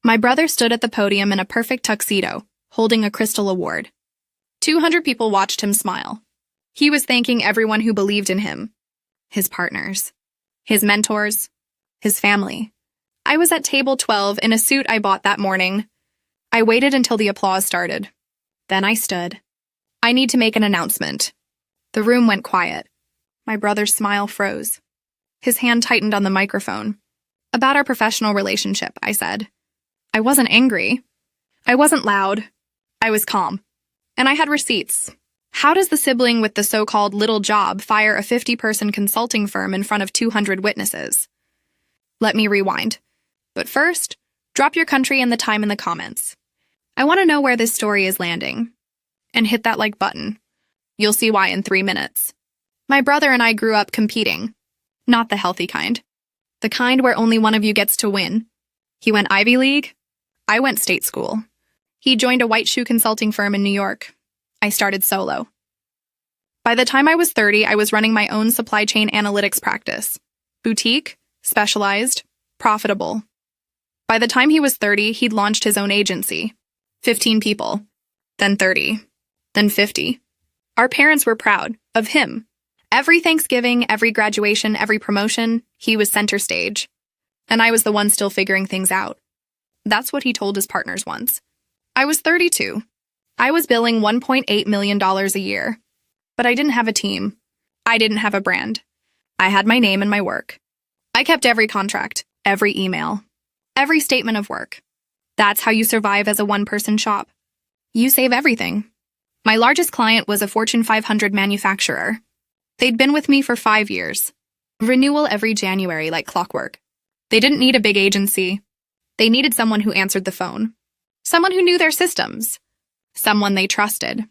My brother stood at the podium in a perfect tuxedo, holding a crystal award. 200 people watched him smile. He was thanking everyone who believed in him. His partners. His mentors. His family. I was at table 12 in a suit I bought that morning. I waited until the applause started. Then I stood. I need to make an announcement. The room went quiet. My brother's smile froze. His hand tightened on the microphone. About our professional relationship, I said. I wasn't angry. I wasn't loud. I was calm. And I had receipts. How does the sibling with the so-called little job fire a 50-person consulting firm in front of 200 witnesses? Let me rewind. But first, drop your country and the time in the comments. I want to know where this story is landing. And hit that like button. You'll see why in 3 minutes. My brother and I grew up competing. Not the healthy kind. The kind where only one of you gets to win. He went Ivy League. I went state school. He joined a white shoe consulting firm in New York. I started solo. By the time I was 30, I was running my own supply chain analytics practice. Boutique, specialized, profitable. By the time he was 30, he'd launched his own agency. 15 people. Then 30. Then 50. Our parents were proud of him. Every Thanksgiving, every graduation, every promotion, he was center stage. And I was the one still figuring things out. That's what he told his partners once. I was 32. I was billing $1.8 million a year. But I didn't have a team. I didn't have a brand. I had my name and my work. I kept every contract, every email, every statement of work. That's how you survive as a one-person shop. You save everything. My largest client was a Fortune 500 manufacturer. They'd been with me for 5 years. Renewal every January like clockwork. They didn't need a big agency. They needed someone who answered the phone. Someone who knew their systems. Someone they trusted.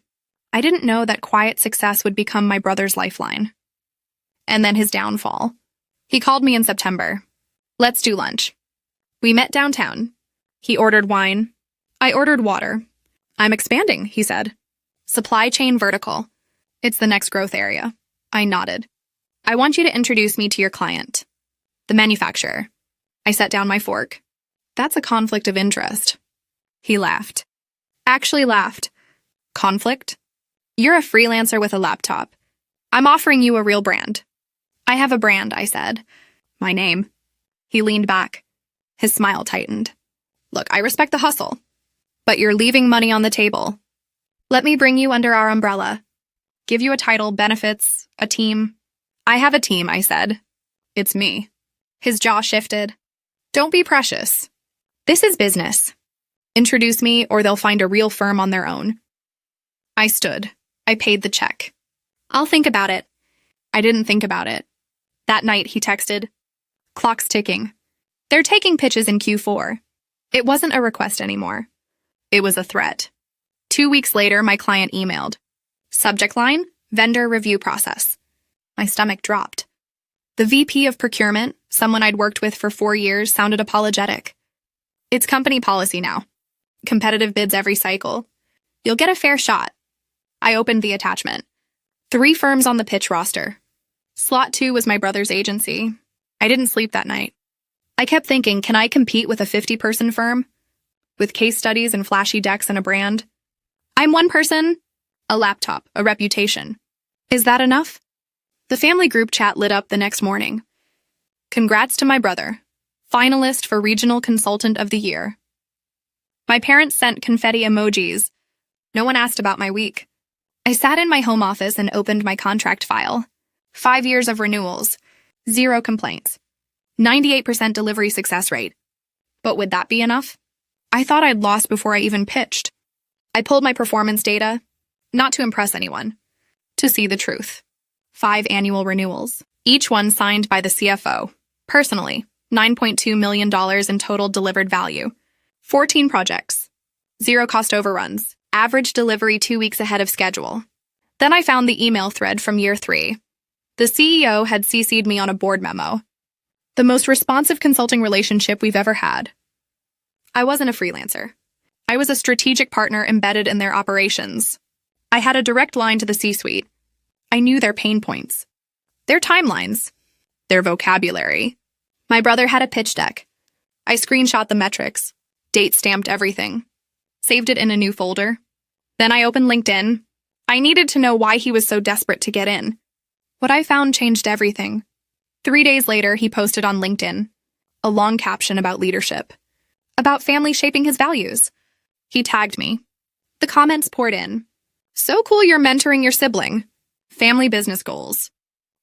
I didn't know that quiet success would become my brother's lifeline. And then his downfall. He called me in September. Let's do lunch. We met downtown. He ordered wine. I ordered water. I'm expanding, he said. Supply chain vertical. It's the next growth area. I nodded. I want you to introduce me to your client. The manufacturer. I set down my fork. That's a conflict of interest. He laughed. Actually laughed. Conflict? You're a freelancer with a laptop. I'm offering you a real brand. I have a brand, I said. My name. He leaned back. His smile tightened. Look, I respect the hustle. But you're leaving money on the table. Let me bring you under our umbrella. Give you a title, benefits, a team. I have a team, I said. It's me. His jaw shifted. Don't be precious. This is business. Introduce me or they'll find a real firm on their own. I stood. I paid the check. I'll think about it. I didn't think about it. That night, he texted. Clock's ticking. They're taking pitches in Q4. It wasn't a request anymore. It was a threat. 2 weeks later, my client emailed. Subject line, vendor review process. My stomach dropped. The VP of procurement, someone I'd worked with for 4 years, sounded apologetic. It's company policy now. Competitive bids every cycle. You'll get a fair shot. I opened the attachment. 3 firms on the pitch roster. Slot 2 was my brother's agency. I didn't sleep that night. I kept thinking, can I compete with a 50-person firm? With case studies and flashy decks and a brand? I'm one person, a laptop, a reputation. Is that enough? The family group chat lit up the next morning. Congrats to my brother, finalist for Regional Consultant of the Year. My parents sent confetti emojis. No one asked about my week. I sat in my home office and opened my contract file. 5 years of renewals. 0 complaints. 98% delivery success rate. But would that be enough? I thought I'd lost before I even pitched. I pulled my performance data, not to impress anyone, to see the truth. 5 annual renewals, each one signed by the CFO. Personally, $9.2 million in total delivered value. 14 projects. 0 cost overruns. Average delivery 2 weeks ahead of schedule. Then I found the email thread from year 3. The CEO had CC'd me on a board memo. The most responsive consulting relationship we've ever had. I wasn't a freelancer. I was a strategic partner embedded in their operations. I had a direct line to the C-suite. I knew their pain points, their timelines, their vocabulary. My brother had a pitch deck. I screenshot the metrics. Date stamped everything. Saved it in a new folder. Then I opened LinkedIn. I needed to know why he was so desperate to get in. What I found changed everything. 3 days later, he posted on LinkedIn a long caption about leadership, about family shaping his values. He tagged me. The comments poured in. So cool you're mentoring your sibling. Family business goals.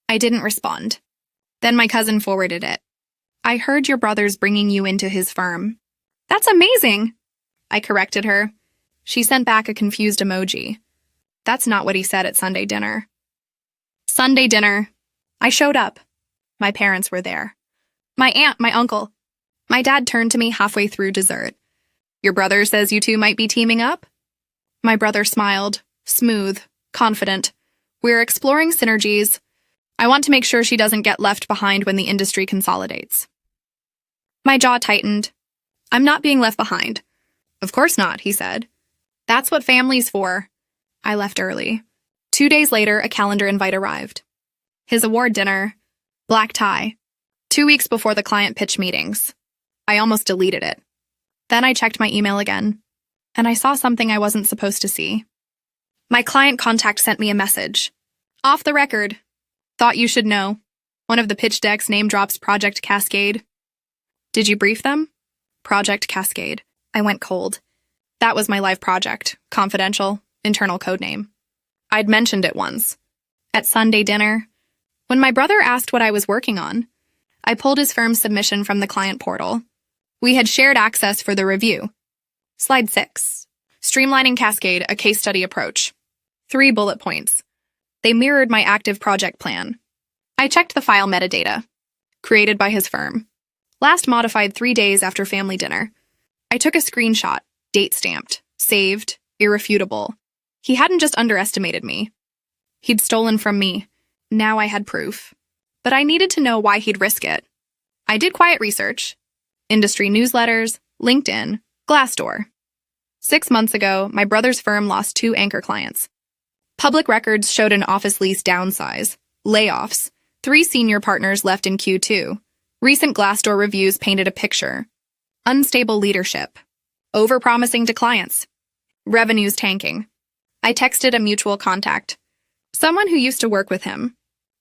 I didn't respond. Then my cousin forwarded it. I heard your brother's bringing you into his firm. That's amazing. I corrected her. She sent back a confused emoji. That's not what he said at Sunday dinner. Sunday dinner. I showed up. My parents were there. My aunt, my uncle. My dad turned to me halfway through dessert. Your brother says you two might be teaming up? My brother smiled, smooth, confident. We're exploring synergies. I want to make sure she doesn't get left behind when the industry consolidates. My jaw tightened. I'm not being left behind. Of course not, he said. That's what family's for. I left early. 2 days later, a calendar invite arrived. His award dinner, black tie, 2 weeks before the client pitch meetings. I almost deleted it. Then I checked my email again, and I saw something I wasn't supposed to see. My client contact sent me a message. Off the record. Thought you should know. One of the pitch decks name drops Project Cascade. Did you brief them? Project Cascade. I went cold. That was my life project, confidential, internal codename. I'd mentioned it once. At Sunday dinner, when my brother asked what I was working on, I pulled his firm's submission from the client portal. We had shared access for the review. Slide 6. Streamlining Cascade, a case study approach. 3 bullet points. They mirrored my active project plan. I checked the file metadata. Created by his firm. Last modified 3 days after family dinner. I took a screenshot, date stamped, saved, irrefutable. He hadn't just underestimated me. He'd stolen from me. Now I had proof. But I needed to know why he'd risk it. I did quiet research. Industry newsletters, LinkedIn, Glassdoor. 6 months ago, my brother's firm lost 2 anchor clients. Public records showed an office lease downsize, layoffs, 3 senior partners left in Q2. Recent Glassdoor reviews painted a picture. Unstable leadership. Overpromising to clients. Revenues tanking. I texted a mutual contact. Someone who used to work with him.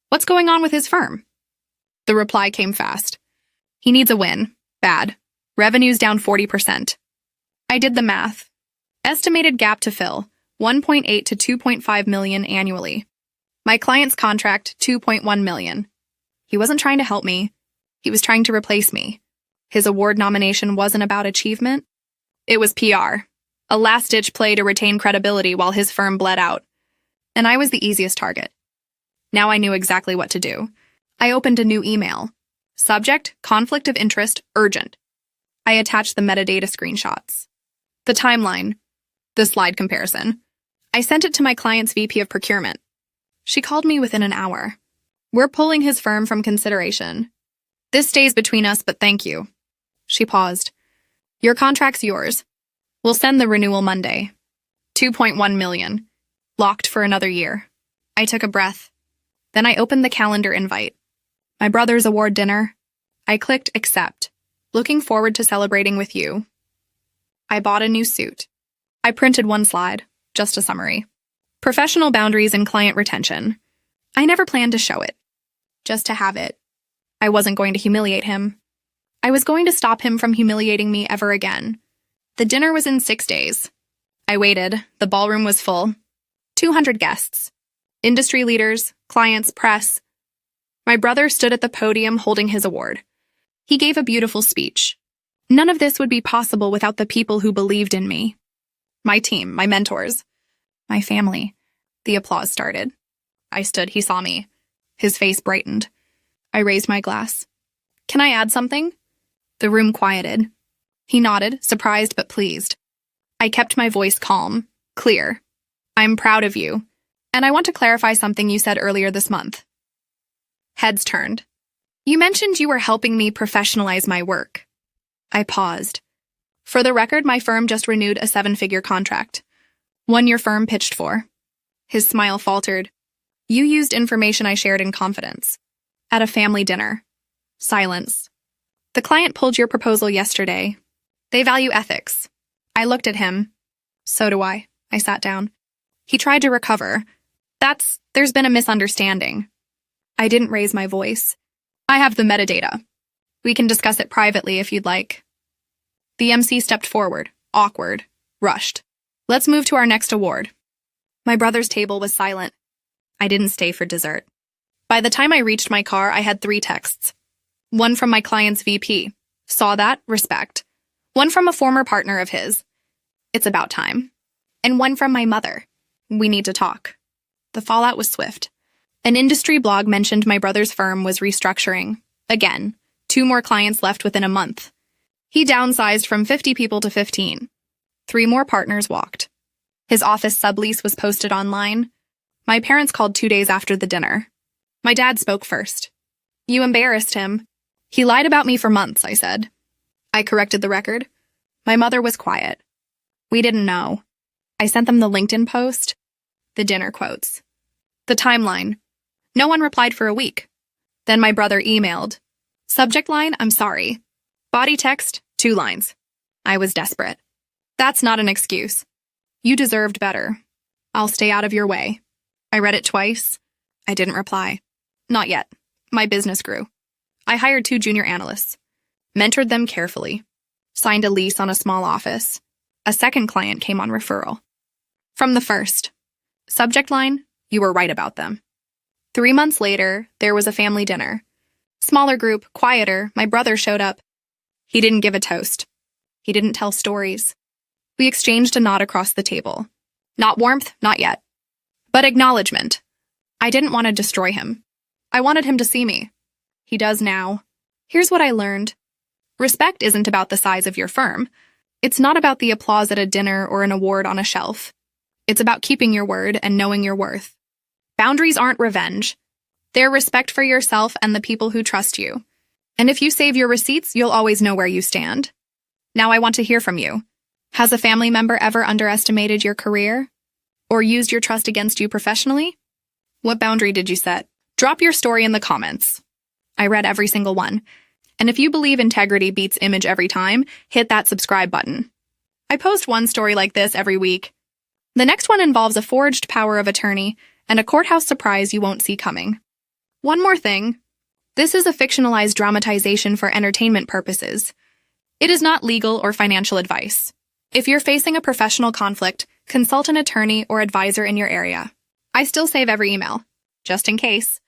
What's going on with his firm? The reply came fast. He needs a win. Bad. Revenues down 40%. I did the math. Estimated gap to fill, 1.8 to 2.5 million annually. My client's contract, 2.1 million. He wasn't trying to help me. He was trying to replace me. His award nomination wasn't about achievement. It was PR. A last-ditch play to retain credibility while his firm bled out. And I was the easiest target. Now I knew exactly what to do. I opened a new email. Subject, conflict of interest, urgent. I attached the metadata screenshots. The timeline. The slide comparison. I sent it to my client's VP of procurement. She called me within an hour. We're pulling his firm from consideration. This stays between us, but thank you. She paused. Your contract's yours. We'll send the renewal Monday. 2.1 million. Locked for another year. I took a breath. Then I opened the calendar invite. My brother's award dinner. I clicked accept. Looking forward to celebrating with you. I bought a new suit. I printed 1 slide, just a summary. Professional boundaries and client retention. I never planned to show it. Just to have it. I wasn't going to humiliate him. I was going to stop him from humiliating me ever again. The dinner was in 6 days. I waited. The ballroom was full. 200 guests. Industry leaders, clients, press. My brother stood at the podium holding his award. He gave a beautiful speech. None of this would be possible without the people who believed in me. My team, my mentors, my family. The applause started. I stood, he saw me. His face brightened. I raised my glass. Can I add something? The room quieted. He nodded, surprised but pleased. I kept my voice calm, clear. I'm proud of you, and I want to clarify something you said earlier this month. Heads turned. You mentioned you were helping me professionalize my work. I paused. For the record, my firm just renewed a 7-figure contract. One your firm pitched for. His smile faltered. You used information I shared in confidence. At a family dinner. Silence. The client pulled your proposal yesterday. They value ethics. I looked at him. So do I. I sat down. He tried to recover. There's been a misunderstanding. I didn't raise my voice. I have the metadata. We can discuss it privately if you'd like. The MC stepped forward, awkward, rushed. Let's move to our next award. My brother's table was silent. I didn't stay for dessert. By the time I reached my car, I had 3 texts. One from my client's VP. Saw that, respect. One from a former partner of his. It's about time. And one from my mother. We need to talk. The fallout was swift. An industry blog mentioned my brother's firm was restructuring. Again, 2 more clients left within a month. He downsized from 50 people to 15. 3 more partners walked. His office sublease was posted online. My parents called 2 days after the dinner. My dad spoke first. You embarrassed him. He lied about me for months, I said. I corrected the record. My mother was quiet. We didn't know. I sent them the LinkedIn post. The dinner quotes. The timeline. No one replied for a week. Then my brother emailed. Subject line, I'm sorry. Body text, 2 lines. I was desperate. That's not an excuse. You deserved better. I'll stay out of your way. I read it twice. I didn't reply. Not yet. My business grew. I hired 2 junior analysts. Mentored them carefully. Signed a lease on a small office. A second client came on referral. From the first. Subject line, you were right about them. 3 months later, there was a family dinner. Smaller group, quieter, my brother showed up. He didn't give a toast. He didn't tell stories. We exchanged a nod across the table. Not warmth, not yet. But acknowledgement. I didn't want to destroy him. I wanted him to see me. He does now. Here's what I learned. Respect isn't about the size of your firm. It's not about the applause at a dinner or an award on a shelf. It's about keeping your word and knowing your worth. Boundaries aren't revenge. They're respect for yourself and the people who trust you. And if you save your receipts, you'll always know where you stand. Now I want to hear from you. Has a family member ever underestimated your career? Or used your trust against you professionally? What boundary did you set? Drop your story in the comments. I read every single one. And if you believe integrity beats image every time, hit that subscribe button. I post one story like this every week. The next one involves a forged power of attorney and a courthouse surprise you won't see coming. One more thing. This is a fictionalized dramatization for entertainment purposes. It is not legal or financial advice. If you're facing a professional conflict, consult an attorney or advisor in your area. I still save every email, just in case.